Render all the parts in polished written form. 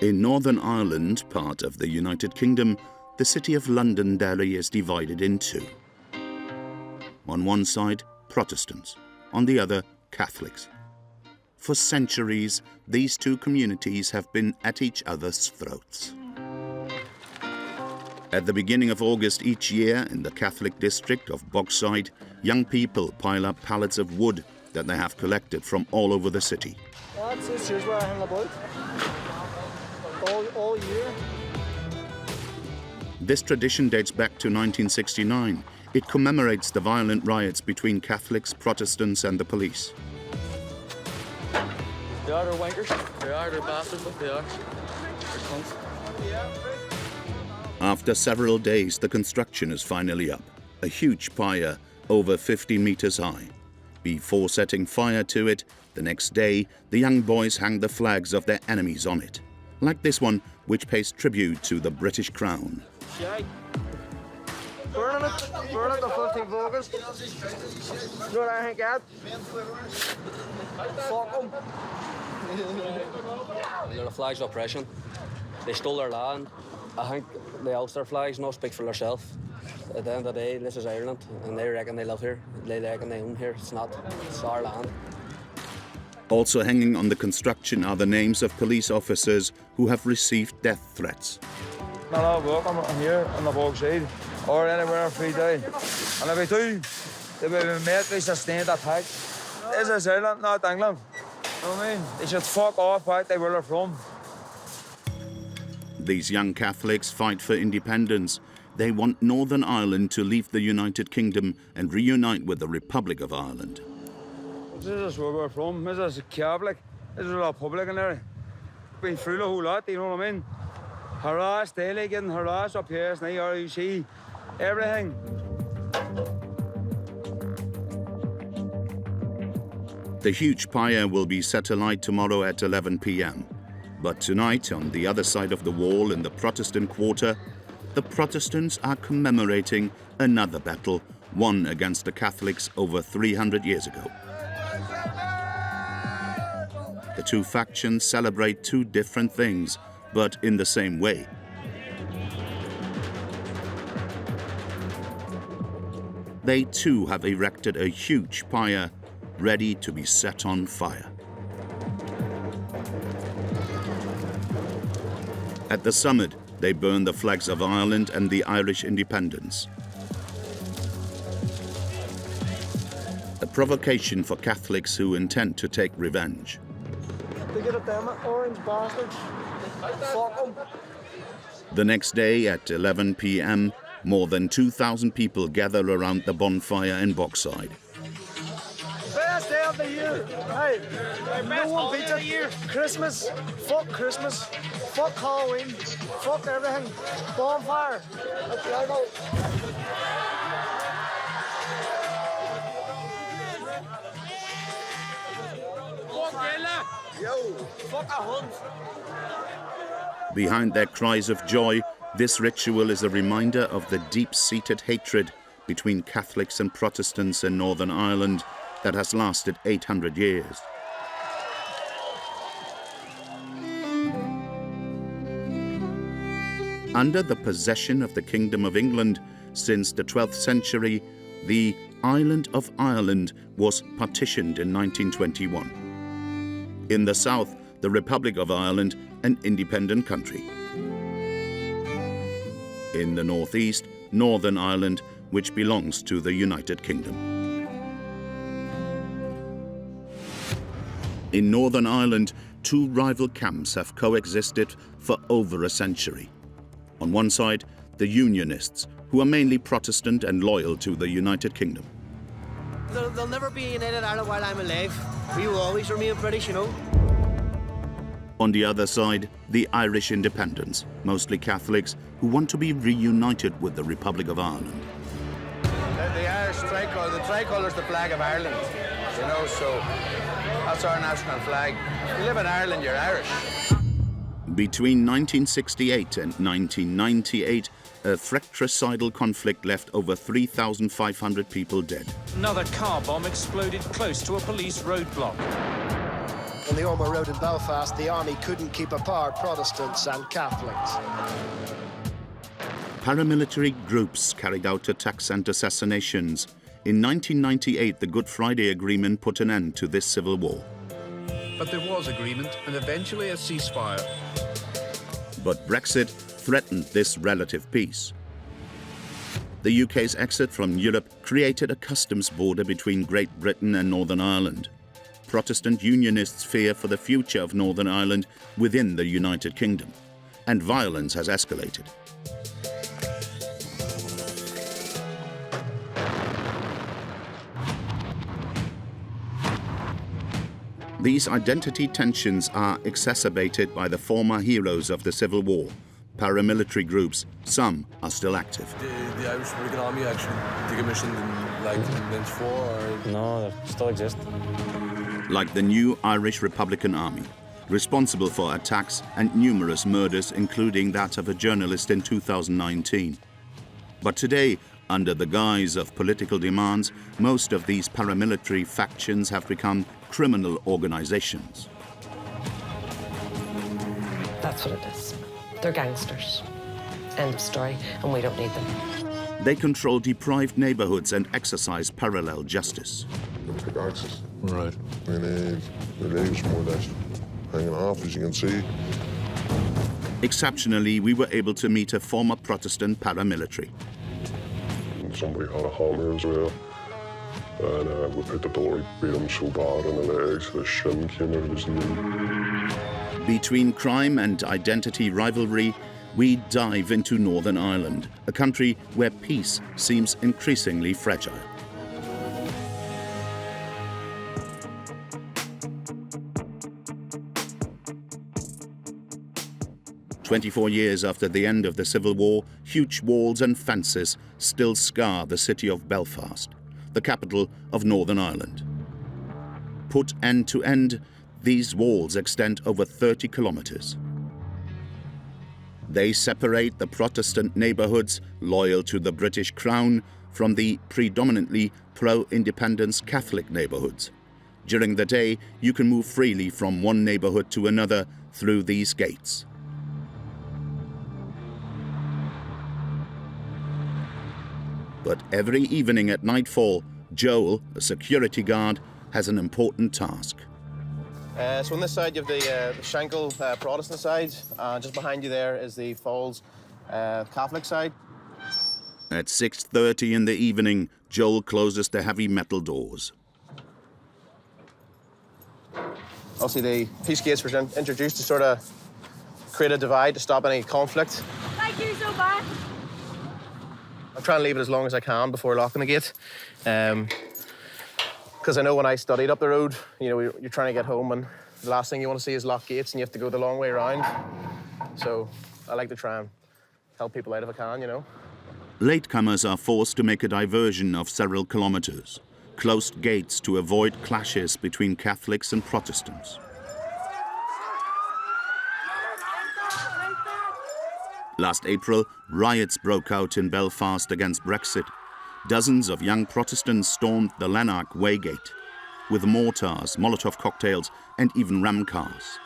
In Northern Ireland, part of the United Kingdom, the city of Londonderry is divided in two. On one side, Protestants, on the other, Catholics. For centuries, these two communities have been at each other's throats. At the beginning of August each year, in the Catholic district of Bogside, young people pile up pallets of wood that they have collected from all over the city. Here's where I hang about. All year. This tradition dates back to 1969. It commemorates the violent riots between Catholics, Protestants and the police. They are, they're wankers. They are, they're bastards, but they are. They're cunts. After several days, the construction is finally up. A huge pyre, over 50 meters high. Before setting fire to it, the next day, the young boys hang the flags of their enemies on it. Like this one, which pays tribute to the British Crown. Burn it the 15th of August. You know what I think at? Fuck them. They're the flags of oppression. They stole their land. I think the Ulster flags not speak for themselves. At the end of the day, this is Ireland, and they reckon they live here. They reckon they own here. It's not. It's our land. Also hanging on the construction are the names of police officers who have received death threats. No, I'm here on the Bogside or anywhere free day. And if we do, they will be met with sustained attack. This is Ireland, not England. You know what I mean? They should fuck off back they where they're from. These young Catholics fight for independence. They want Northern Ireland to leave the United Kingdom and reunite with the Republic of Ireland. This is where we're from. This is Catholic. This is a Republic in there. Been through the whole lot, you know what I mean? Harassed daily, getting harassed up here, now RUC, everything. The huge pyre will be set alight tomorrow at 11 p.m. But tonight, on the other side of the wall in the Protestant quarter, the Protestants are commemorating another battle won against the Catholics over 300 years ago. The two factions celebrate two different things, but in the same way. They too have erected a huge pyre ready to be set on fire. At the summit, they burn the flags of Ireland and the Irish independence. A provocation for Catholics who intend to take revenge. They get at them orange bastards. Fuck them. The next day at 11 p.m, more than 2,000 people gather around the bonfire in Bogside. Best day of the year. Hey, no one beats it. Christmas. Fuck Christmas. Fuck Halloween. Fuck everything. Bonfire. Let's go. Behind their cries of joy, this ritual is a reminder of the deep-seated hatred between Catholics and Protestants in Northern Ireland that has lasted 800 years. Under the possession of the Kingdom of England since the 12th century, the island of Ireland was partitioned in 1921. In the south, the Republic of Ireland, an independent country. In the northeast, Northern Ireland, which belongs to the United Kingdom. In Northern Ireland, two rival camps have coexisted for over a century. On one side, the unionists, who are mainly Protestant and loyal to the United Kingdom. There'll never be a United Ireland while I'm alive. We will always remain British, you know. On the other side, the Irish independents, mostly Catholics, who want to be reunited with the Republic of Ireland. The Irish tricolour, the tricolour is the flag of Ireland, you know, so that's our national flag. If you live in Ireland, you're Irish. Between 1968 and 1998, a fratricidal conflict left over 3,500 people dead. Another car bomb exploded close to a police roadblock. When the Ormeau Road in Belfast, the army couldn't keep apart Protestants and Catholics. Paramilitary groups carried out attacks and assassinations. In 1998, the Good Friday Agreement put an end to this civil war. But there was agreement and eventually a ceasefire. But Brexit threatened this relative peace. The UK's exit from Europe created a customs border between Great Britain and Northern Ireland. Protestant unionists fear for the future of Northern Ireland within the United Kingdom, and violence has escalated. These identity tensions are exacerbated by the former heroes of the Civil War, paramilitary groups. Some are still active. The Irish Republican Army actually decommissioned in like 1994 or... No, they still exist. Like the new Irish Republican Army, responsible for attacks and numerous murders, including that of a journalist in 2019. But today, under the guise of political demands, most of these paramilitary factions have become criminal organizations. That's what it is. They're gangsters. End of story, and we don't need them. They control deprived neighborhoods and exercise parallel justice. They take access. Right. And their legs more or less hanging off, as you can see. Exceptionally, we were able to meet a former Protestant paramilitary. Somebody had a hammer as well. And we put the door, beat him so bad on the legs, the shin came out of his knee. Between crime and identity rivalry, we dive into Northern Ireland, a country where peace seems increasingly fragile. "24 years after the end of the Civil War, huge walls and fences still scar the city of Belfast, the capital of Northern Ireland. Put end to end, these walls extend over 30 kilometers. They separate the Protestant neighborhoods loyal to the British Crown from the predominantly pro-independence Catholic neighborhoods. During the day, you can move freely from one neighborhood to another through these gates. But every evening at nightfall, Joel, a security guard, has an important task. So on this side, you have the Shankill Protestant side. Just behind you there is the Falls Catholic side. At 6:30 in the evening, Joel closes the heavy metal doors. Obviously, the peace gates were introduced to sort of create a divide to stop any conflict. Thank you so much. I'm trying to leave it as long as I can before locking the gate. Because I know when I studied up the road, you know, you're trying to get home and the last thing you want to see is locked gates and you have to go the long way around. So I like to try and help people out if I can, you know. Latecomers are forced to make a diversion of several kilometers, closed gates to avoid clashes between Catholics and Protestants. Last April, riots broke out in Belfast against Brexit. Dozens of young Protestants stormed the Lanark Waygate with mortars, Molotov cocktails, and even ram cars.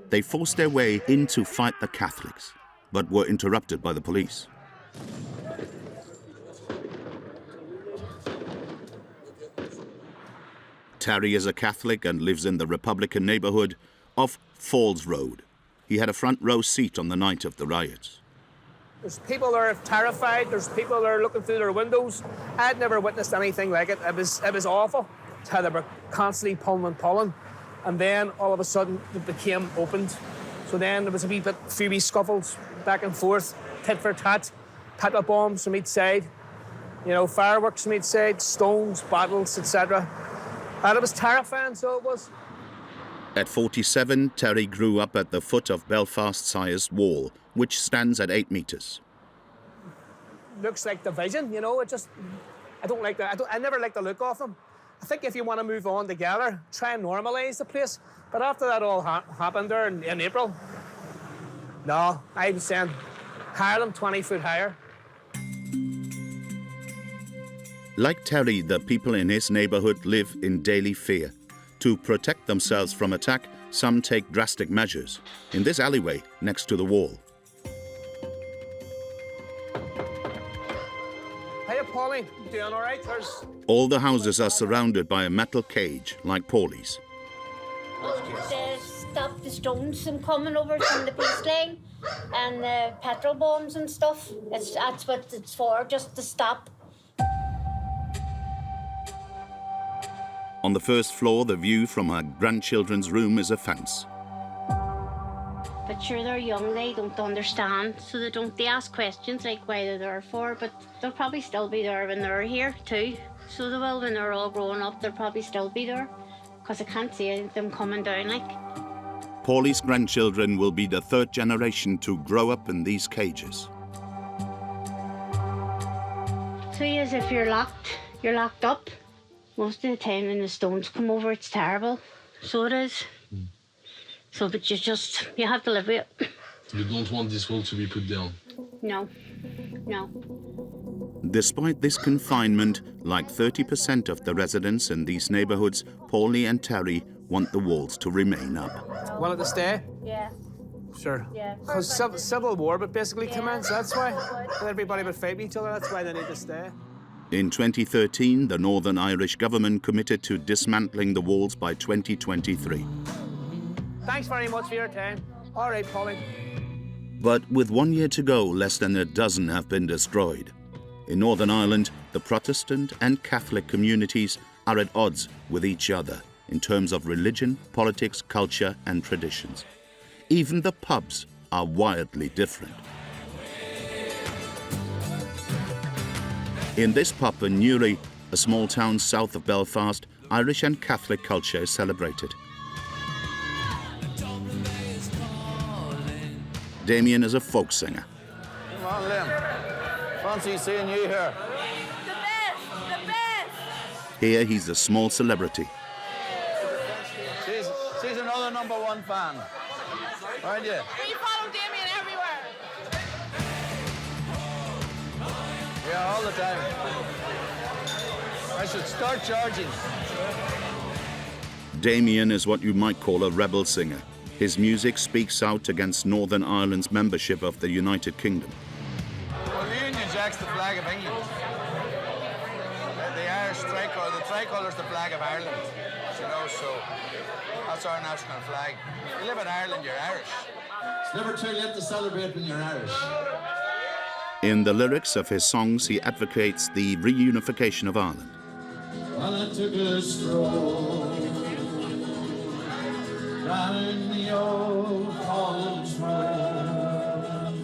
They forced their way in to fight the Catholics, but were interrupted by the police. Terry is a Catholic and lives in the Republican neighborhood of Falls Road. He had a front row seat on the night of the riots. There's people that are terrified. There's people that are looking through their windows. I'd never witnessed anything like it. It was awful. It's how they were constantly pulling. And then all of a sudden it became opened. So then there was a few wee scuffles back and forth, tit for tat, pepper bombs from each side, you know, fireworks from each side, stones, bottles, etc. And it was terrifying, so it was. At 47, Terry grew up at the foot of Belfast's highest wall, which stands at 8 meters. Looks like division, you know. I don't like that. I never like the look of them. I think if you want to move on together, try and normalise the place. But after that all happened there in April, no, I was saying hire them 20 foot higher. Like Terry, the people in his neighborhood live in daily fear. To protect themselves from attack, some take drastic measures. In this alleyway, next to the wall. Hiya, Pauline. Doing all right? All the houses are surrounded by a metal cage, like Paulie's. To stop the stones from coming over from the peace line and the petrol bombs and stuff. That's what it's for, just to stop. On the first floor, the view from her grandchildren's room is a fence. But sure, they're young, they don't understand, so they ask questions like why they're there for, but they'll probably still be there when they're here too. So they will, when they're all grown up, they'll probably still be there, because I can't see them coming down like. Paulie's grandchildren will be the third generation to grow up in these cages. So as if you're locked up. Most of the time when the stones come over, it's terrible. So it is. So, but you have to live with it. You don't want this wall to be put down? No. Despite this confinement, like 30% of the residents in these neighbourhoods, Paulie and Terry want the walls to remain up. Want it to stay? Yeah. Sure. Yeah. Because civil war would basically commence, that's why. And everybody would fight each other, that's why they need to stay. In 2013, the Northern Irish government committed to dismantling the walls by 2023. Thanks very much for your time. All right, Pauline. But with 1 year to go, less than a dozen have been destroyed. In Northern Ireland, the Protestant and Catholic communities are at odds with each other in terms of religion, politics, culture and traditions. Even the pubs are wildly different. In this pub in Newry, a small town south of Belfast, Irish and Catholic culture is celebrated. Damien is a folk singer. Come on, Liam. Fancy seeing you here. The best! Here he's a small celebrity. She's another #1 fan. Aren't you? We follow Damien everywhere. Yeah, all the time. I should start charging. Damien is what you might call a rebel singer. His music speaks out against Northern Ireland's membership of the United Kingdom. Well, the Union Jack's the flag of England. The Irish tricolour, the tricolour's the flag of Ireland. You know, so that's our national flag. You live in Ireland, you're Irish. It's never too late to celebrate when you're Irish. In the lyrics of his songs, he advocates the reunification of Ireland. Well, I took a stroll down the old college road.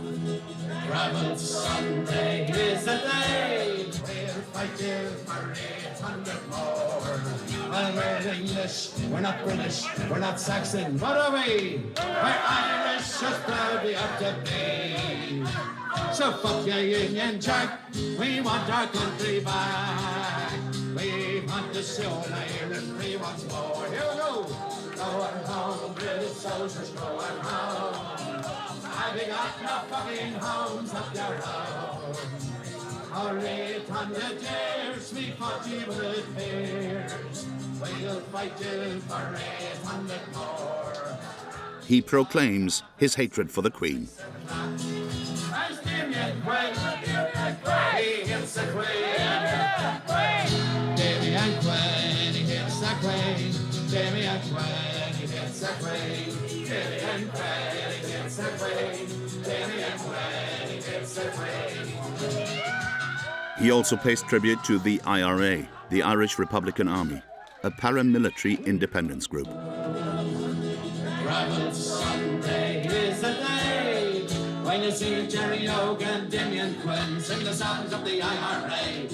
Rabbit Sunday is the day we'll fight till for 800 more. Well, we're English, we're not British, we're not Saxon, what are we? We're Irish, as proudly up to be. So fuck your Union Jack, we want our country back. We want to show Ireland free once more. Here we go. Going home, British soldiers going home. Having got no fucking homes up their own. Our 800 years, we fought you with fears. We'll fight till for 800 more. He proclaims his hatred for the Queen. As Damien Quinn, he hits the Queen. Damien Quinn, he hits the Queen. Damien Quinn, he hits the Queen. Damien Quinn, he hits the Queen. Damien Quinn, he hits the Queen. He also pays tribute to the IRA, the Irish Republican Army, a paramilitary independence group. Rabbit Sunday is the day when you see Jerry Oak and Damien Quinn sing the songs of the IRA.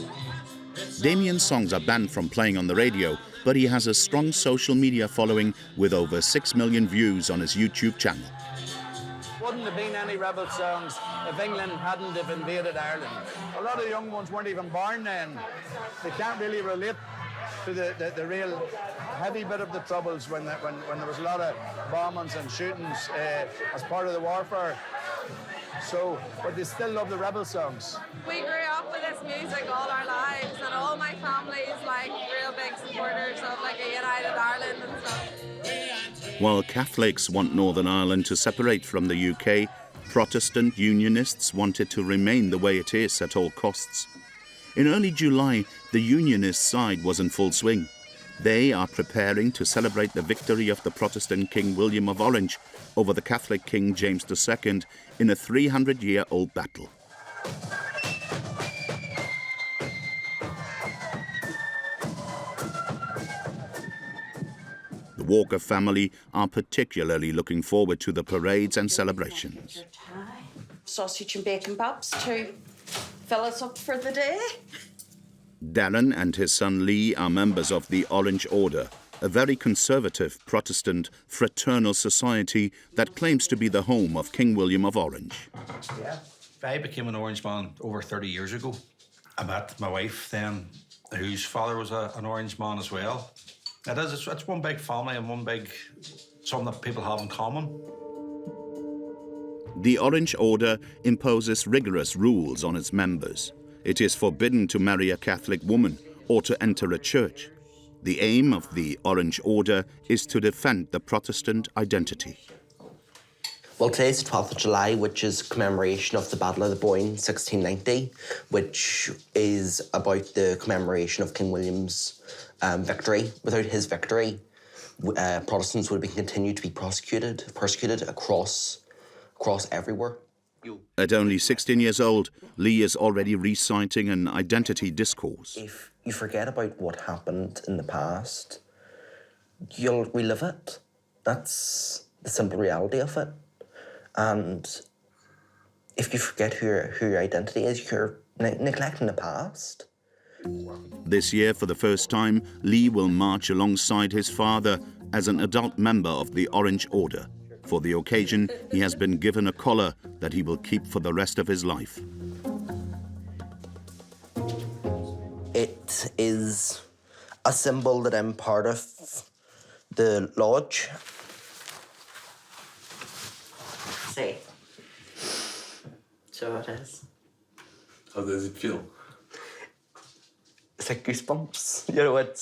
Damien's songs are banned from playing on the radio, but he has a strong social media following with over 6 million views on his YouTube channel. Wouldn't have been any rebel songs if England hadn't have invaded Ireland. A lot of young ones weren't even born then. They can't really relate to the real heavy bit of the troubles when there was a lot of bombings and shootings as part of the warfare. So, but they still love the rebel songs. We grew up with this music all our lives, and all my family is like real big supporters of like a united Ireland and stuff. While Catholics want Northern Ireland to separate from the UK, Protestant unionists want it to remain the way it is at all costs. In early July, the unionist side was in full swing. They are preparing to celebrate the victory of the Protestant King William of Orange over the Catholic King James II in a 300-year-old battle. The Walker family are particularly looking forward to the parades and celebrations. Sausage and bacon bobs to fill us up for the day. Darren and his son Lee are members of the Orange Order, a very conservative Protestant fraternal society that claims to be the home of King William of Orange. Yeah. I became an Orange man over 30 years ago. I met my wife then, whose father was an Orange man as well. It's one big family and something that people have in common. The Orange Order imposes rigorous rules on its members. It is forbidden to marry a Catholic woman or to enter a church. The aim of the Orange Order is to defend the Protestant identity. Well, today's the 12th of July, which is commemoration of the Battle of the Boyne, 1690, which is about the commemoration of King William's victory. Without his victory, Protestants would have continued to be persecuted across everywhere. At only 16 years old, Lee is already reciting an identity discourse. If you forget about what happened in the past, you'll relive it. That's the simple reality of it. And if you forget who your identity is, you're neglecting the past. This year, for the first time, Lee will march alongside his father as an adult member of the Orange Order. For the occasion, he has been given a collar that he will keep for the rest of his life. It is a symbol that I'm part of the lodge. See. So it is. How does it feel? It's like goosebumps. You know, it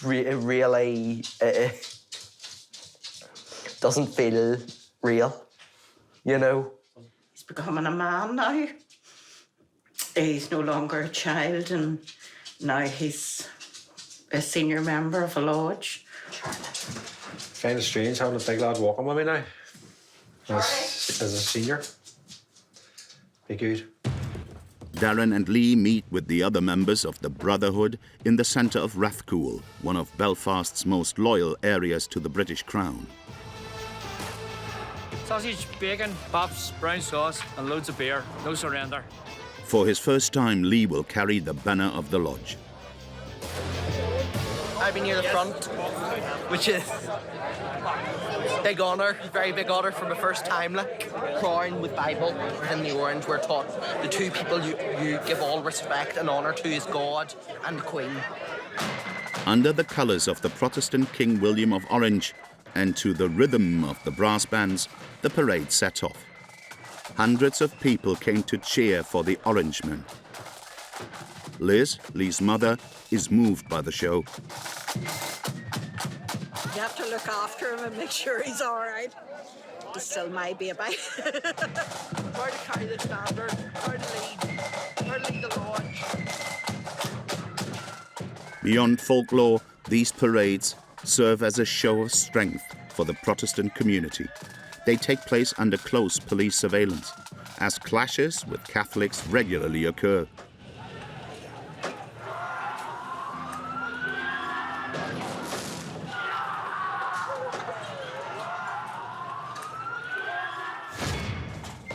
really doesn't feel real, you know. He's becoming a man now. He's no longer a child, and now he's a senior member of a lodge. Kind of strange having a big lad walking with me now. As a senior. Be good. Darren and Lee meet with the other members of the Brotherhood in the centre of Rathcoole, one of Belfast's most loyal areas to the British Crown. Sausage, bacon, pops, brown sauce, and loads of beer. No surrender. For his first time, Lee will carry the banner of the lodge. I've been near the front, which is big honour, very big honour for my first time. Like, crown with Bible within the orange, we're taught the two people you give all respect and honour to is God and the Queen. Under the colours of the Protestant King William of Orange and to the rhythm of the brass bands, the parade set off. Hundreds of people came to cheer for the Orangemen. Liz, Lee's mother, is moved by the show. You have to look after him and make sure he's all right. He's still my baby. How to carry the standard, how to lead the lodge. Beyond folklore, these parades serve as a show of strength for the Protestant community. They take place under close police surveillance, as clashes with Catholics regularly occur.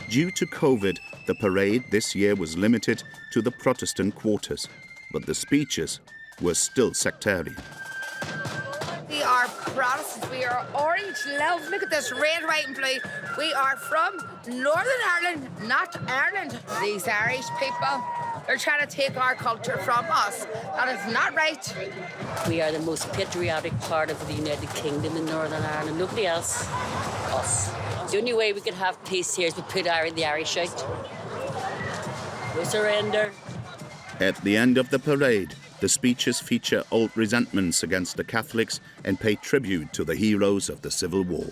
Due to COVID, the parade this year was limited to the Protestant quarters, but the speeches were still sectarian. We are Protestants. We are orange. Look at this red, white and blue. We are from Northern Ireland, not Ireland. These Irish people They're trying to take our culture from us. That is not right. We are the most patriotic part of the United Kingdom in Northern Ireland. Nobody else. Us. The only way we could have peace here is to put the Irish out. No surrender. At the end of the parade, the speeches feature old resentments against the Catholics and pay tribute to the heroes of the Civil War.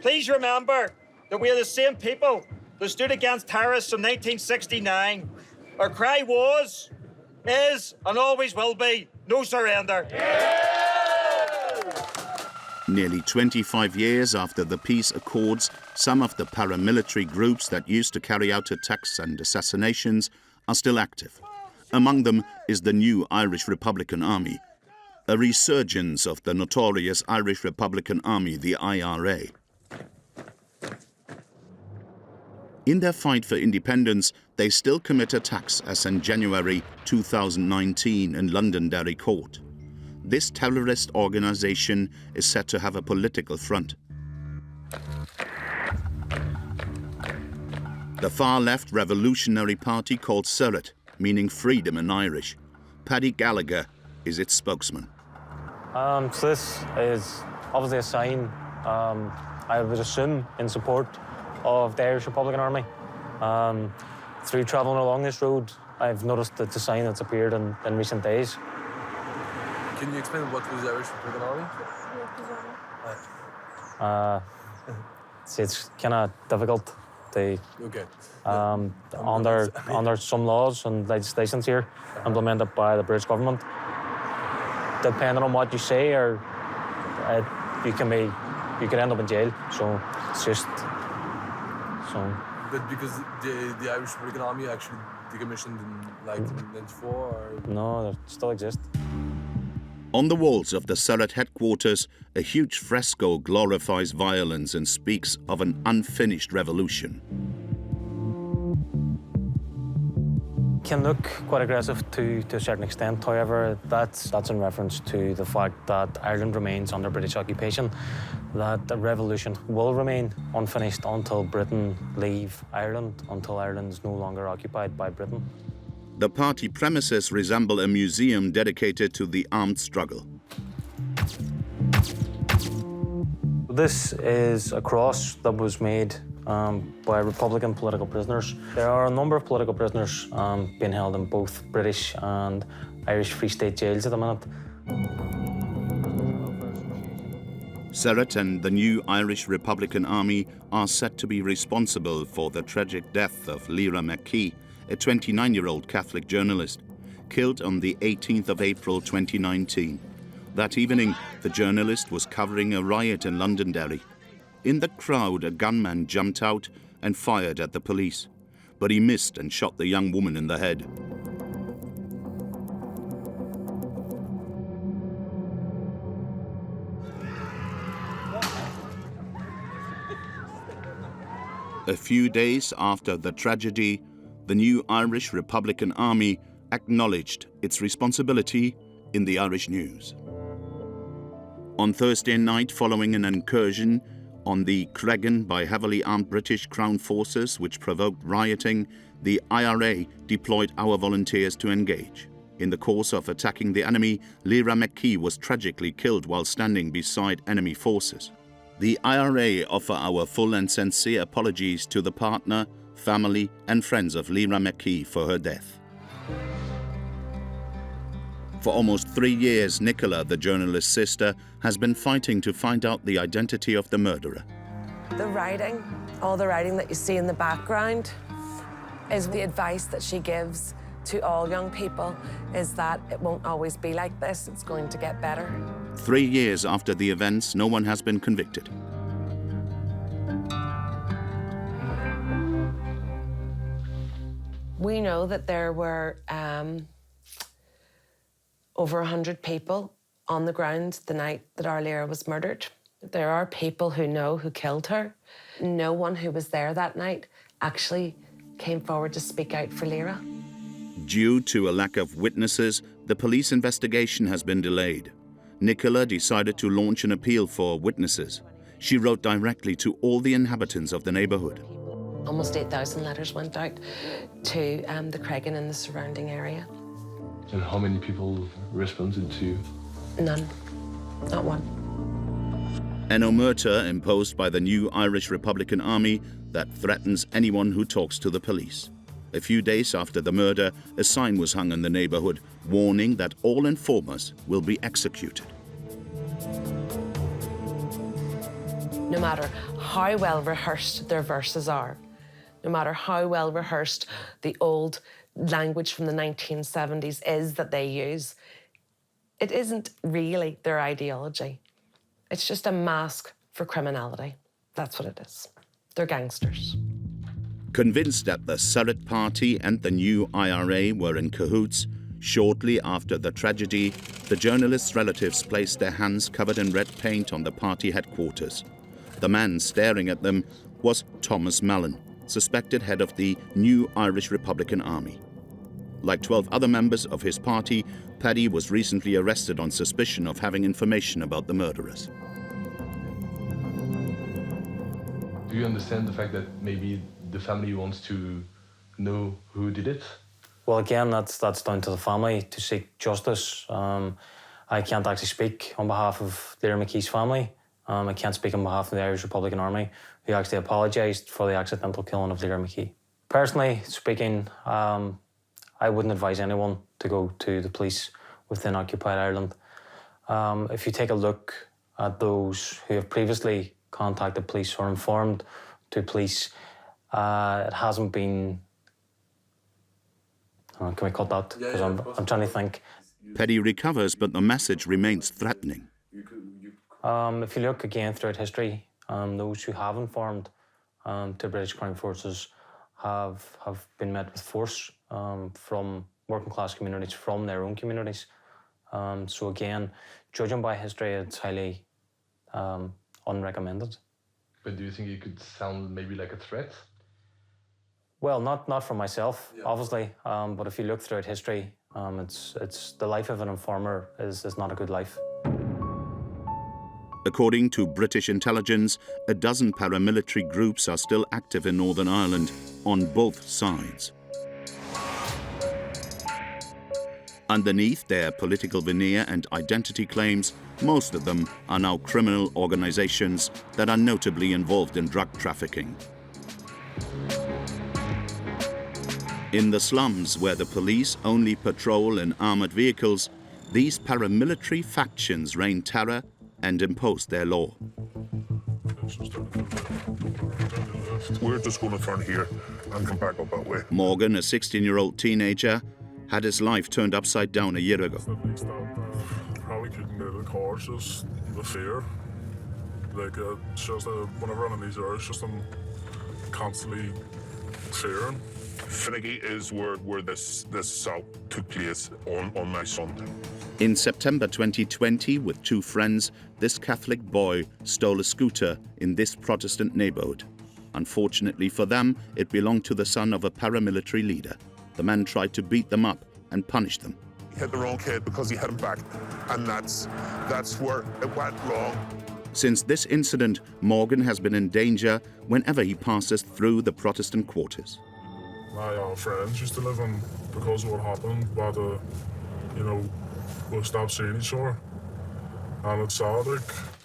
Please remember that we are the same people that stood against terrorists from 1969. Our cry was, is, and always will be, no surrender. Nearly 25 years after the peace accords, some of the paramilitary groups that used to carry out attacks and assassinations are still active. Among them is the new Irish Republican Army, a resurgence of the notorious Irish Republican Army, the IRA. In their fight for independence, they still commit attacks, as in January 2019 in Londonderry Court. This terrorist organization is said to have a political front. The far-left revolutionary party called Surrett, meaning freedom in Irish. Paddy Gallagher is its spokesman. So this is obviously a sign, I would assume, in support of the Irish Republican Army. Through travelling along this road, I've noticed that it's a sign that's appeared in recent days. Can you explain what was the Irish Republican Army? It's kind of difficult. They, okay. Under some laws and legislations here, implemented by the British government, depending on what you say, or you could end up in jail. So it's just so. But because the Irish Republican Army actually decommissioned in like 1994, or no, they still exist. On the walls of the Surrett headquarters, a huge fresco glorifies violence and speaks of an unfinished revolution. Can look quite aggressive to a certain extent. However, that's in reference to the fact that Ireland remains under British occupation, that the revolution will remain unfinished until Britain leave Ireland, until Ireland is no longer occupied by Britain. The party premises resemble a museum dedicated to the armed struggle. This is a cross that was made by Republican political prisoners. There are a number of political prisoners being held in both British and Irish Free State jails at the minute. Surrett and the new Irish Republican Army are said to be responsible for the tragic death of Lyra McKee, a 29-year-old Catholic journalist, killed on the 18th of April 2019. That evening, the journalist was covering a riot in Londonderry. In the crowd, a gunman jumped out and fired at the police, but he missed and shot the young woman in the head. A few days after the tragedy, the new Irish Republican Army acknowledged its responsibility in the Irish news. On Thursday night, following an incursion on the Cregan by heavily armed British Crown forces which provoked rioting, the IRA deployed our volunteers to engage. In the course of attacking the enemy, Lyra McKee was tragically killed while standing beside enemy forces. The IRA offer our full and sincere apologies to the partner, family and friends of Lyra McKee for her death. For almost 3 years, Nicola, the journalist's sister, has been fighting to find out the identity of the murderer. The writing, all the writing that you see in the background, is the advice that she gives to all young people, is that it won't always be like this, it's going to get better. 3 years after the events, no one has been convicted. We know that there were over 100 people on the ground the night that our Lyra was murdered. There are people who know who killed her. No one who was there that night actually came forward to speak out for Lyra. Due to a lack of witnesses, the police investigation has been delayed. Nicola decided to launch an appeal for witnesses. She wrote directly to all the inhabitants of the neighborhood. Almost 8,000 letters went out to the Craigan and the surrounding area. And how many people responded to you? None, not one. An omerta imposed by the new Irish Republican Army that threatens anyone who talks to the police. A few days after the murder, a sign was hung in the neighbourhood warning that all informers will be executed. No matter how well rehearsed their verses are, no matter how well rehearsed the old language from the 1970s is that they use, it isn't really their ideology. It's just a mask for criminality. That's what it is. They're gangsters. Convinced that the Surrett Party and the new IRA were in cahoots, shortly after the tragedy, the journalists' relatives placed their hands covered in red paint on the party headquarters. The man staring at them was Thomas Mallon, suspected head of the new Irish Republican Army. Like 12 other members of his party, Paddy was recently arrested on suspicion of having information about the murderers. Do you understand the fact that maybe the family wants to know who did it? Well, again, that's down to the family to seek justice. I can't actually speak on behalf of Léire McKee's family. I can't speak on behalf of the Irish Republican Army, who actually apologised for the accidental killing of Léire McKee. Personally speaking, I wouldn't advise anyone to go to the police within occupied Ireland. If you take a look at those who have previously contacted police or informed to police, it hasn't been... can we cut that? Because I'm trying to think. Paddy recovers, but the message remains threatening. If you look again throughout history, those who have informed to British Crown Forces have been met with force from working class communities, from their own communities. So again, judging by history, it's highly unrecommended. But do you think it could sound maybe like a threat? Well, not for myself, obviously, but if you look throughout history, it's the life of an informer is not a good life. According to British intelligence, a dozen paramilitary groups are still active in Northern Ireland on both sides. Underneath their political veneer and identity claims, most of them are now criminal organisations that are notably involved in drug trafficking. In the slums, where the police only patrol in armoured vehicles, these paramilitary factions reign terror and impose their law. We're just going to turn here and come back up that way. Morgan, a 16-year-old teenager, had his life turned upside down a year ago. Probably couldn't get the cars, just the fear. Like, just whenever I'm in these areas, just I'm constantly fearing. Finicky is where this assault took place on my son. In September 2020, with two friends, this Catholic boy stole a scooter in this Protestant neighbourhood. Unfortunately for them, it belonged to the son of a paramilitary leader. The man tried to beat them up and punish them. He hit the wrong kid because he hit him back, and that's where it went wrong. Since this incident, Morgan has been in danger whenever he passes through the Protestant quarters. My friends used to live in, because of what happened, but we stopped seeing each other, and it's sad.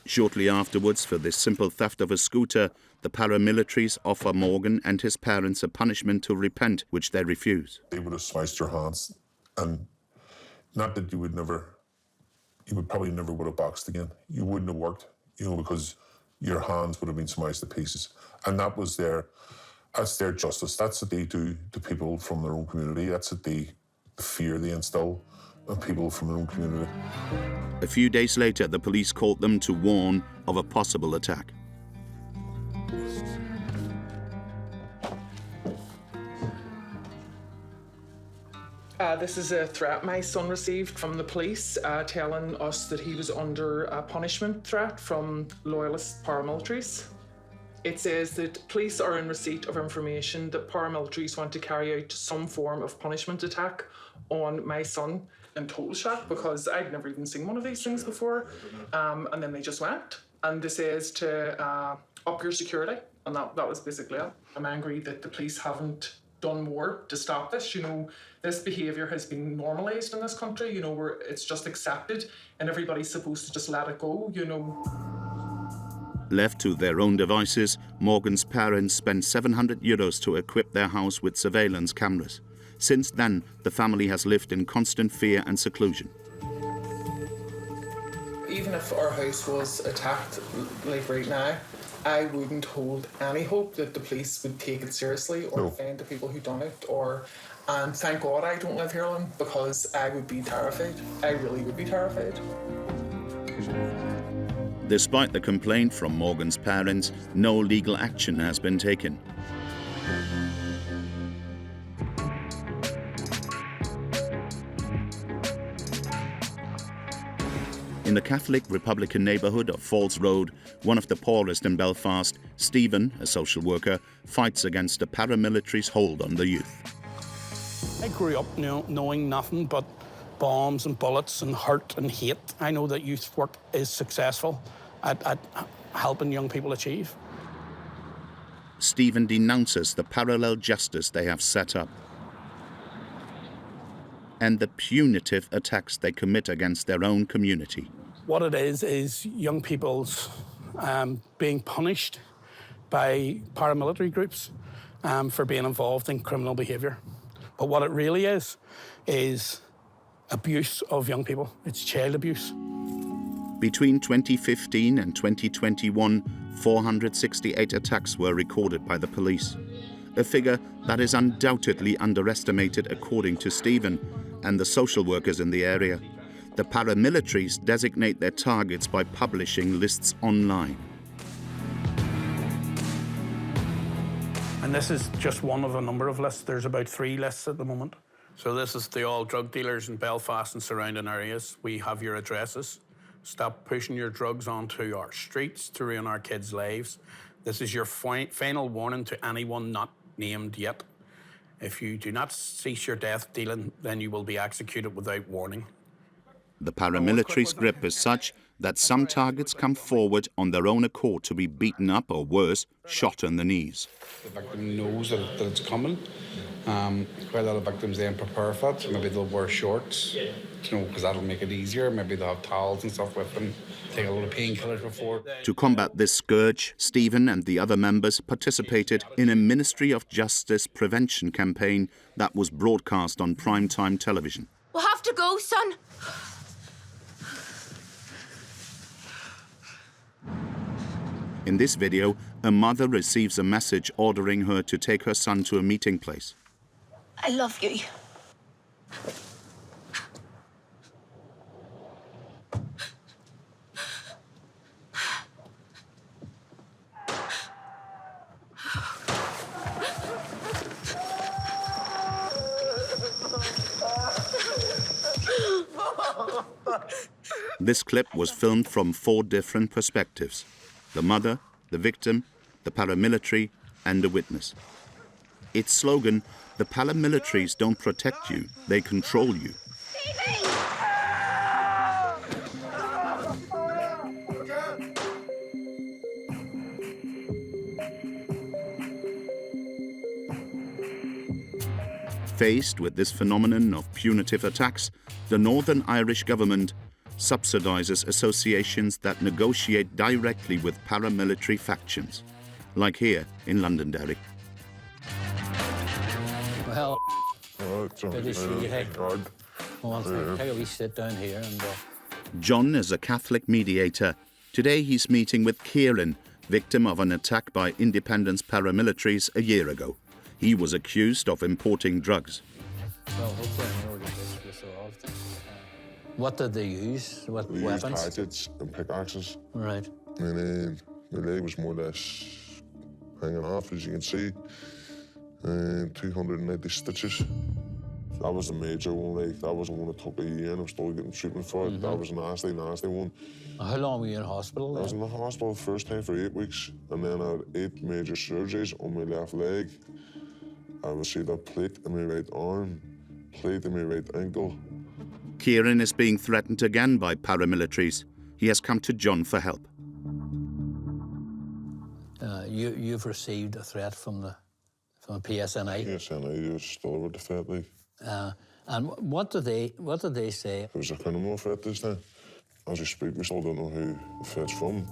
Shortly afterwards, for this simple theft of a scooter, the paramilitaries offer Morgan and his parents a punishment to repent, which they refuse. They would have sliced your hands, and not that you would probably never would have boxed again. You wouldn't have worked, because your hands would have been sliced to pieces. And that's their justice. That's what they do to people from their own community. That's what the fear they instill on people from their own community. A few days later, the police called them to warn of a possible attack. This is a threat my son received from the police, telling us that he was under a punishment threat from loyalist paramilitaries. It says that police are in receipt of information that paramilitaries want to carry out some form of punishment attack on my son. In total shock, because I'd never even seen one of these things before. And then they just went. And this is to up your security. And that was basically it. I'm angry that the police haven't done more to stop this. You know, this behaviour has been normalised in this country, you know, where it's just accepted and everybody's supposed to just let it go, you know. Left to their own devices, Morgan's parents spent €700 to equip their house with surveillance cameras. Since then, the family has lived in constant fear and seclusion. Even if our house was attacked, like right now, I wouldn't hold any hope that the police would take it seriously or defend the people who done it. And thank God I don't live here, because I would be terrified. I really would be terrified. Despite the complaint from Morgan's parents, no legal action has been taken. In the Catholic Republican neighbourhood of Falls Road, one of the poorest in Belfast, Stephen, a social worker, fights against the paramilitaries' hold on the youth. I grew up knowing nothing but bombs and bullets and hurt and hate. I know that youth work is successful at helping young people achieve. Stephen denounces the parallel justice they have set up and the punitive attacks they commit against their own community. What it is young people's being punished by paramilitary groups for being involved in criminal behaviour. But what it really is abuse of young people. It's child abuse. Between 2015 and 2021, 468 attacks were recorded by the police, a figure that is undoubtedly underestimated according to Stephen and the social workers in the area. The paramilitaries designate their targets by publishing lists online. And this is just one of a number of lists. There's about 3 lists at the moment. So this is the all drug dealers in Belfast and surrounding areas. We have your addresses. Stop pushing your drugs onto our streets to ruin our kids' lives. This is your final warning to anyone not named yet. If you do not cease your death dealing, then you will be executed without warning. The paramilitaries' grip is such that some targets come forward on their own accord to be beaten up or worse, shot in the knees. The victim knows that it's coming. Quite a lot of victims then prepare for it. Maybe they'll wear shorts, because that'll make it easier. Maybe they'll have towels and stuff with them, take a lot of painkillers before. To combat this scourge, Stephen and the other members participated in a Ministry of Justice prevention campaign that was broadcast on primetime television. We'll have to go, son. In this video, a mother receives a message ordering her to take her son to a meeting place. I love you. This clip was filmed from 4 different perspectives: the mother, the victim, the paramilitary, and the witness. Its slogan, "The paramilitaries don't protect you, they control you." Faced with this phenomenon of punitive attacks, the Northern Irish government subsidises associations that negotiate directly with paramilitary factions, like here in Londonderry. Well, good to see you. Hey, well, take a wee sit down here and. John is a Catholic mediator. Today he's meeting with Kieran, victim of an attack by independence paramilitaries a year ago. He was accused of importing drugs. Well, hopefully we'll get this resolved. What did they use? What They weapons? used hatchets and pickaxes. Right. And then my leg was more or less hanging off, as you can see. And 290 stitches. That was the major one, like, that was the one that took a year and I'm still getting treatment for it. That was a nasty, nasty one. How long were you in hospital then? I was in the hospital the first time for 8 weeks, and then I had 8 major surgeries on my left leg. I received a plate in my right arm, plate in my right ankle. Kieran is being threatened again by paramilitaries. He has come to John for help. You've received a threat from the PSNI. PSNI just delivered the threat, like. And what did they say? It was a criminal threat this time. As we speak, we still don't know who the threat's from.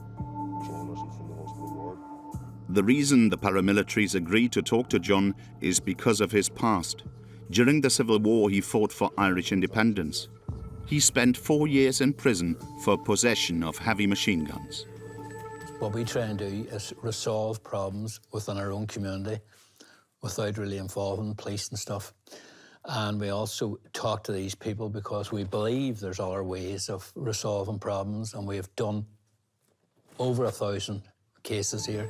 The reason the paramilitaries agreed to talk to John is because of his past. During the Civil War, he fought for Irish independence. He spent 4 years in prison for possession of heavy machine guns. What we try and do is resolve problems within our own community without really involving police and stuff. And we also talk to these people because we believe there's other ways of resolving problems, and we have done over 1,000 cases here.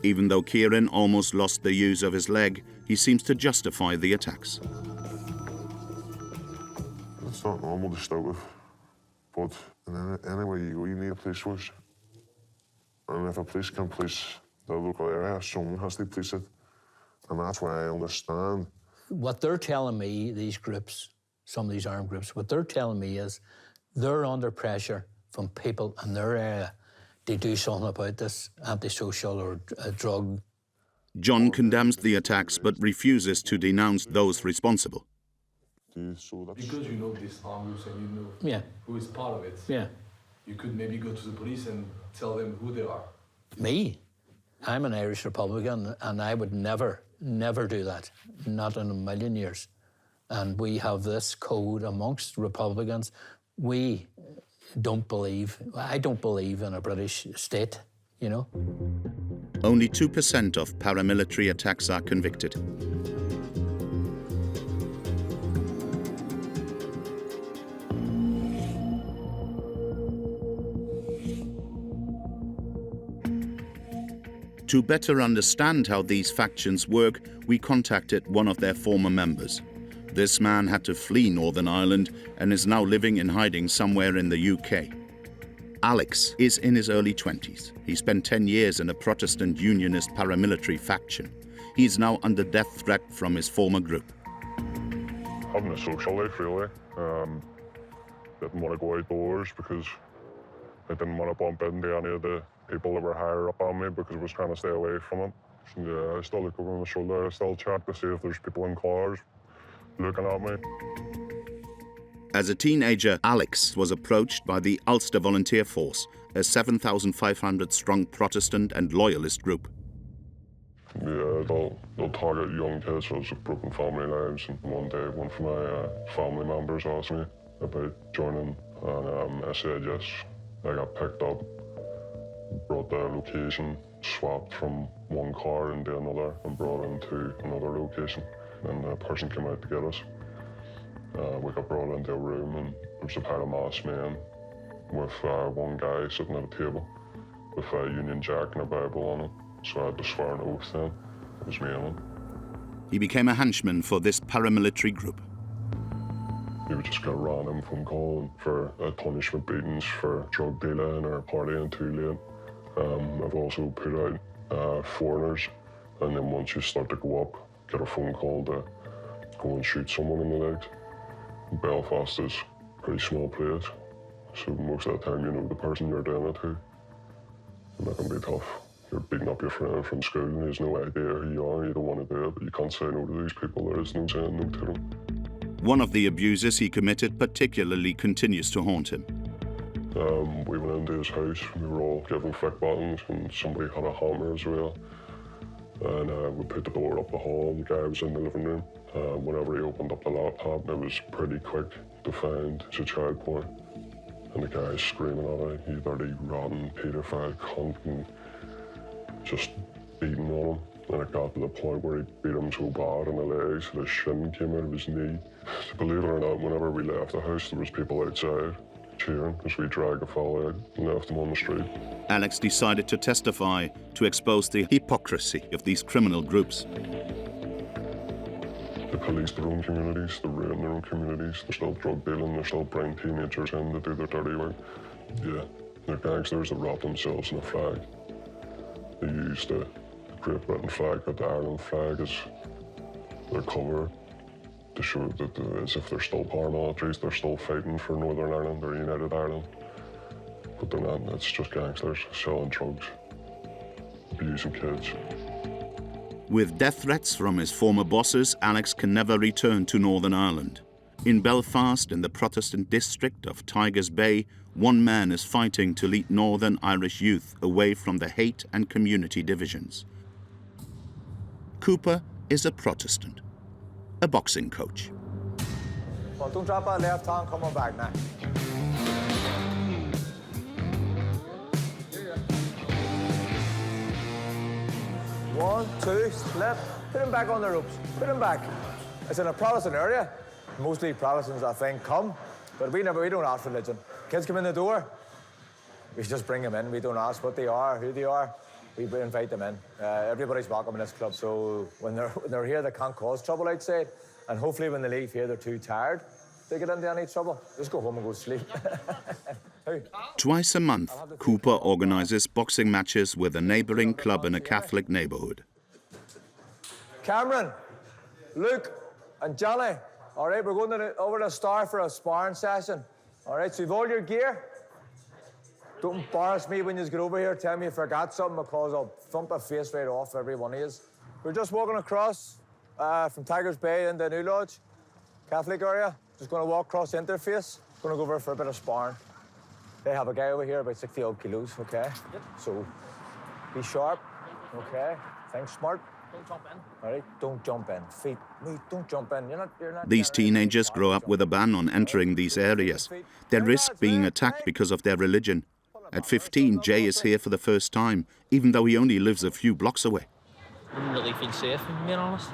Even though Kieran almost lost the use of his leg, he seems to justify the attacks. It's not normal to start with, but anyway you go, you need a police force. And if a police can't police the local area, someone has to police it. And that's why I understand. What they're telling me, these groups, some of these armed groups, what they're telling me is they're under pressure from people in their area to do something about this antisocial or drug. John condemns the attacks but refuses to denounce those responsible. Because you know these armed groups and you know who is part of it. Yeah. You could maybe go to the police and tell them who they are. Me? I'm an Irish Republican, and I would never do that, not in a million years. And we have this code amongst Republicans. I don't believe in a British state, you know. Only 2% of paramilitary attacks are convicted. To better understand how these factions work, we contacted one of their former members. This man had to flee Northern Ireland and is now living in hiding somewhere in the UK. Alex is in his early 20s. He spent 10 years in a Protestant unionist paramilitary faction. He is now under death threat from his former group. Having a social life, really. Didn't want to go outdoors because I didn't want to bump into any of the people that were higher up on me because I was trying to stay away from it. So, yeah, I still look over my shoulder. I still check to see if there's people in cars looking at me. As a teenager, Alex was approached by the Ulster Volunteer Force, a 7,500-strong Protestant and loyalist group. Yeah, they'll target young kids with broken family lives. And one day, one of my family members asked me about joining, and I said yes. I got picked up, brought the location, swapped from one car into another, and brought into another location. And a person came out to get us. We got brought into a room, and there was a pile of masked men with one guy sitting at a table with a Union Jack and a Bible on it. So I had to swear an oath then. It was me and him. He became a henchman for this paramilitary group. You would just get a random phone call for punishment beatings for drug dealing or partying too late. I've also put out foreigners, and then once you start to go up, get a phone call to go and shoot someone in the legs. Belfast is a pretty small place, so most of the time you know the person you're doing it to. And that can be tough. You're beating up your friend from school and he has no idea who you are, you don't want to do it, but you can't say no to these people. There is no saying no to them. One of the abuses he committed particularly continues to haunt him. We went into his house, we were all given thick buttons, and somebody had a hammer as well. And we put the door up the hall, and the guy was in the living room. Whenever he opened up the laptop, it was pretty quick to find it's a child porn. And the guy's screaming at it, you dirty, rotten, paedophile cunt, and just beating on him. And it got to the point where he beat him so bad in the legs that his shin came out of his knee. Believe it or not, whenever we left the house, there was people outside cheering as we dragged the fellow out and left him on the street. Alex decided to testify to expose the hypocrisy of these criminal groups. They police their own communities, they ruin their own communities, they're still drug dealing, they're still bringing teenagers in to do their dirty work. Yeah, they're gangsters that wrap themselves in a flag. They use the Great Britain flag, but the Ireland flag is their cover to show that as if they're still paramilitaries, they're still fighting for Northern Ireland or United Ireland. But they're not, it's just gangsters selling drugs. abuse of kids. With death threats from his former bosses, Alex can never return to Northern Ireland. In Belfast, in the Protestant district of Tigers Bay, one man is fighting to lead Northern Irish youth away from the hate and community divisions. Cooper is a Protestant, a boxing coach. Well, don't drop out left hand, come on back now. One, two, split. Put him back on the ropes. Put him back. It's in a Protestant area. Mostly Protestants, I think, come. But we don't ask religion. Kids come in the door, we just bring them in. We don't ask what they are, who they are. We invite them in. Everybody's welcome in this club. So when they're here, they can't cause trouble outside. And hopefully when they leave here, they're too tired to get into any trouble. Just go home and go to sleep. Twice a month, Cooper organises boxing matches with a neighbouring club in a Catholic neighbourhood. Cameron, Luke, and Johnny. All right, we're going over to the Star for a sparring session. All right, so you've all your gear. Don't embarrass me when you get over here. Tell me you forgot something because I'll thump a face right off every one of you. We're just walking across from Tigers Bay into New Lodge, Catholic area. Just going to walk across the interface. Going to go over for a bit of sparring. They have a guy over here about 60 odd kilos, okay? Yep. So be sharp, okay? Think smart. Don't jump in. All right, don't jump in. Feet, move, don't jump in. You're not. These teenagers grow up with a ban on entering these areas. They risk being attacked because of their religion. At 15, Jay is here for the first time, even though he only lives a few blocks away. I wouldn't really feel safe, if I'm being honest.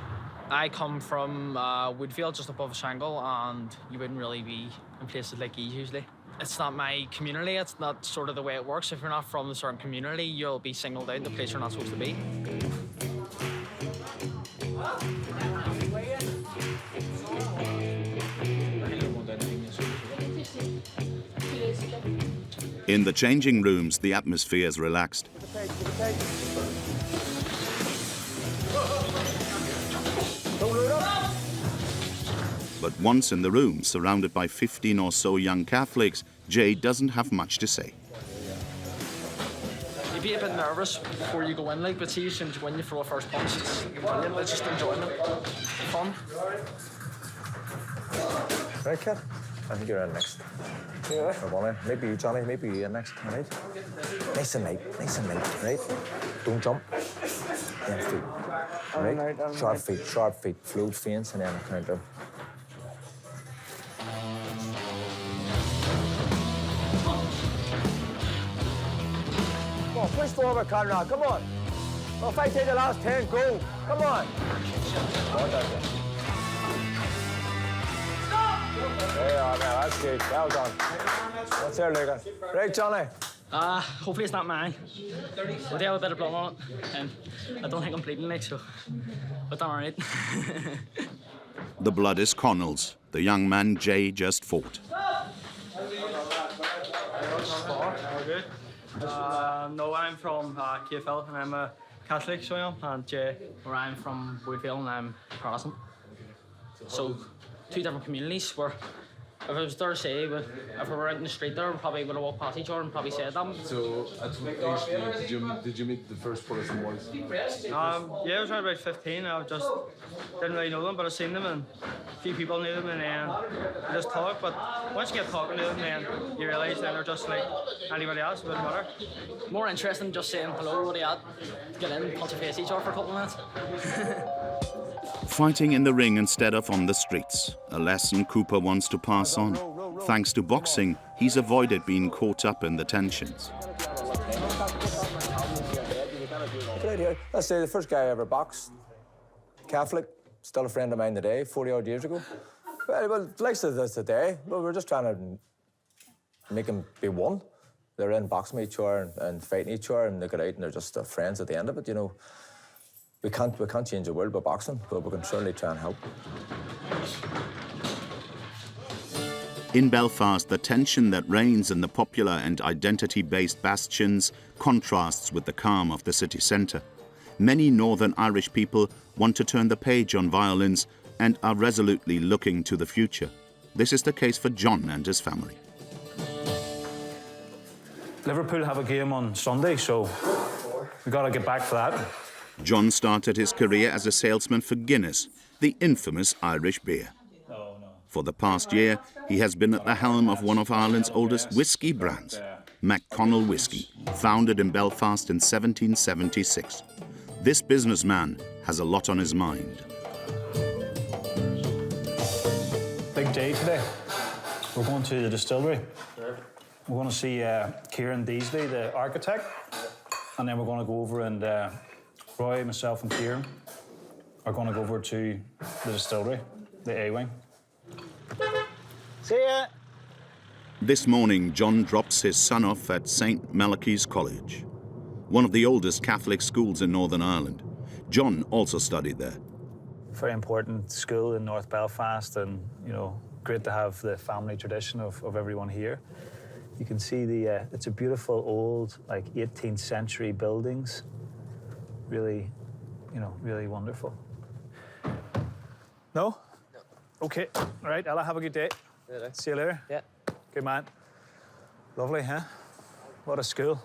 I come from Woodfield, just above Shangle, and you wouldn't really be in places like these usually. It's not my community, it's not sort of the way it works. If you're not from a certain community, you'll be singled out, the place you're not supposed to be. In the changing rooms, the atmosphere is relaxed. But once in the room, surrounded by 15 or so young Catholics, Jay doesn't have much to say. You'd be a bit nervous before you go in, like, but see, as soon as you win, you throw a first punch. It's brilliant. It's just enjoying it. Fun. Right, kid? I think you're in next. Yeah. Maybe you, Johnny. Maybe you in next. All right. Nice and light. Nice and light. Right. Don't jump. Then feet. All right. Sharp feet. Sharp feet. Float feints and then counter. Come on, push forward, Conrad. Come on. Well, if I take the last 10, go. Come on. There you are now, that's good. Well done. What's there, Luca? Right, Johnny? Hopefully it's not mine. We'll have a bit of blood on it, and I don't think I'm bleeding, like, so I've done all right. The blood is Connell's, the young man Jay just fought. No, I'm from KFL, and I'm a Catholic, so I am, and Jay, where I'm from Woodfield, and I'm Protestant. So, two different communities where, if I was there to say, but if we were out in the street there, we probably would have walked past each other and probably said them. So, at what age did you meet the first Protestant boys? Yeah, I was around about 15. I just didn't really know them, but I seen them, and a few people knew them, and then I just talked. But once you get talking to them, then you realise that they're just like anybody else. It wouldn't matter. More interesting than just saying hello, what are you at? Get in, punch a face each other for a couple of minutes. Fighting in the ring instead of on the streets, a lesson Cooper wants to pass on. Thanks to boxing, he's avoided being caught up in the tensions. Let's say the first guy I ever boxed, Catholic, still a friend of mine today, 40 odd years ago. Well, like this today, well, we're just trying to make them be one. They're in boxing each other and fighting each other, and they get out and they're just friends at the end of it, you know. We can't change the world by boxing, but we can certainly try and help. In Belfast, the tension that reigns in the popular and identity-based bastions contrasts with the calm of the city centre. Many Northern Irish people want to turn the page on violence and are resolutely looking to the future. This is the case for John and his family. Liverpool have a game on Sunday, so We've got to get back to that. John started his career as a salesman for Guinness, the infamous Irish beer. For the past year, he has been at the helm of one of Ireland's oldest whisky brands, McConnell Whisky, founded in Belfast in 1776. This businessman has a lot on his mind. Big day today. We're going to the distillery. We're going to see Kieran Deasley, the architect, and then we're going to go over and Roy, myself and Kieran are going to go over to the distillery, the A-wing. See ya! This morning, John drops his son off at St. Malachy's College, one of the oldest Catholic schools in Northern Ireland. John also studied there. Very important school in North Belfast, and, you know, great to have the family tradition of everyone here. You can see it's a beautiful old, like 18th century buildings. Really, you know, really wonderful. No? Okay. All right, Ella, have a good day. Yeah, see you later. Yeah. Good man. Lovely, huh? What a school.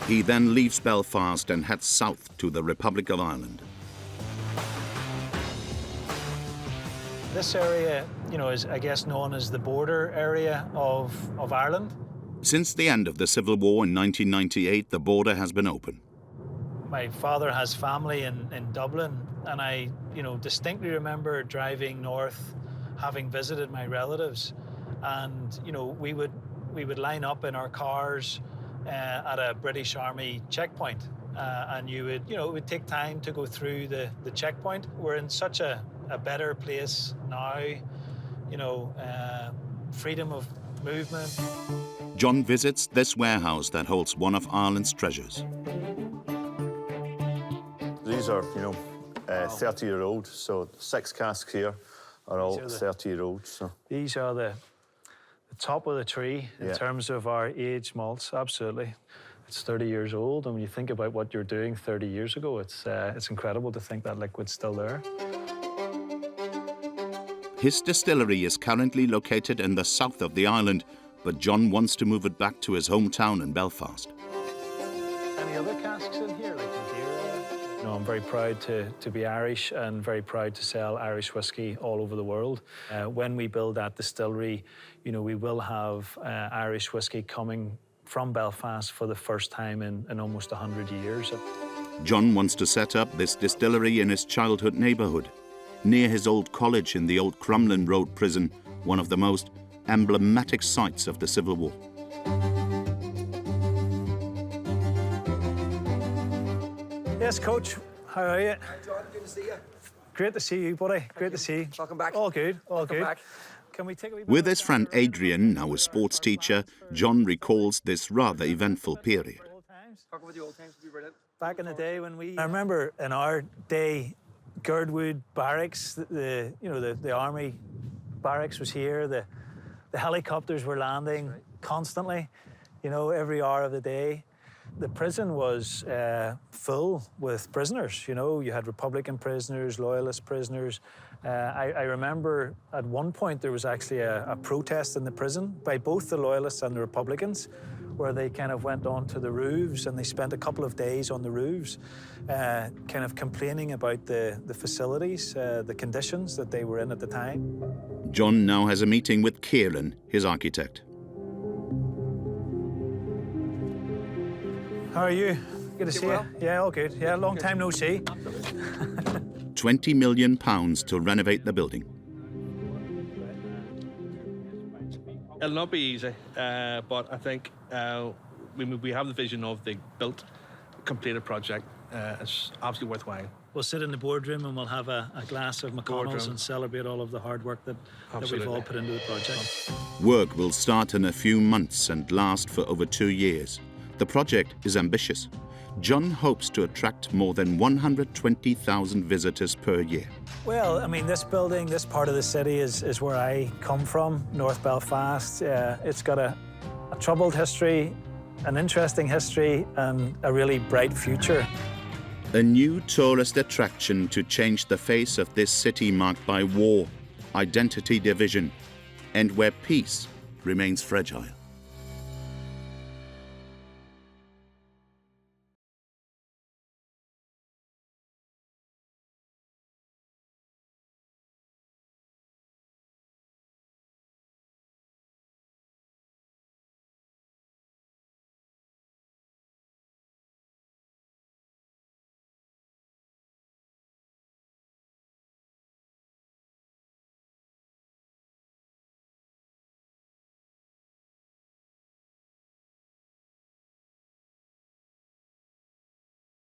He then leaves Belfast and heads south to the Republic of Ireland. This area, you know, is, I guess, known as the border area of Ireland. Since the end of the Civil War in 1998, the border has been open. My father has family in Dublin, and I, you know, distinctly remember driving north, having visited my relatives, and, you know, we would line up in our cars at a British Army checkpoint, and you would, you know, it would take time to go through the checkpoint. We're in such a better place now, you know, freedom of movement. John visits this warehouse that holds one of Ireland's treasures. These are, you know, 30-year-old, so 6 casks here are all 30-year-old. So these are the top of the tree in terms of our aged malts, absolutely. It's 30 years old, and when you think about what you're doing 30 years ago, it's incredible to think that liquid's still there. His distillery is currently located in the south of the island, but John wants to move it back to his hometown in Belfast. Any other casks in here, like Madeira? You know, I'm very proud to be Irish and very proud to sell Irish whiskey all over the world. When we build that distillery, you know, we will have Irish whiskey coming from Belfast for the first time in almost 100 years. John wants to set up this distillery in his childhood neighbourhood, near his old college in the old Crumlin Road prison, one of the most emblematic sites of the Civil War. Yes, Coach. How are you? Hi, John. Good to see you. Great to see you, buddy. Great to see you. Welcome back. All good. All Welcome good. back. Can we take a wee bit With his friend Adrian, now a sports teacher, John recalls this rather eventful period. Talk about the old times. Would be brilliant. back in the day when I remember in our day, Girdwood Barracks, the army barracks was here. The helicopters were landing constantly, every hour of the day. The prison was full with prisoners. You had Republican prisoners, Loyalist prisoners. I remember at one point there was actually a protest in the prison by both the Loyalists and the Republicans, where they kind of went onto the roofs and they spent a couple of days on the roofs kind of complaining about the facilities, the conditions that they were in at the time. John now has a meeting with Kieran, his architect. How are you? Good to see you. Yeah, all good. Yeah, long time no see. £20 million to renovate the building. It'll not be easy, but I think we have the vision of the built, completed project. It's absolutely worthwhile. We'll sit in the boardroom and we'll have a glass of McConnell's and celebrate all of the hard work that we've all put into the project. Work will start in a few months and last for over 2 years. The project is ambitious. John hopes to attract more than 120,000 visitors per year. Well, I mean, this building, this part of the city is where I come from, North Belfast. It's got a troubled history, an interesting history, and a really bright future. A new tourist attraction to change the face of this city marked by war, identity division, and where peace remains fragile.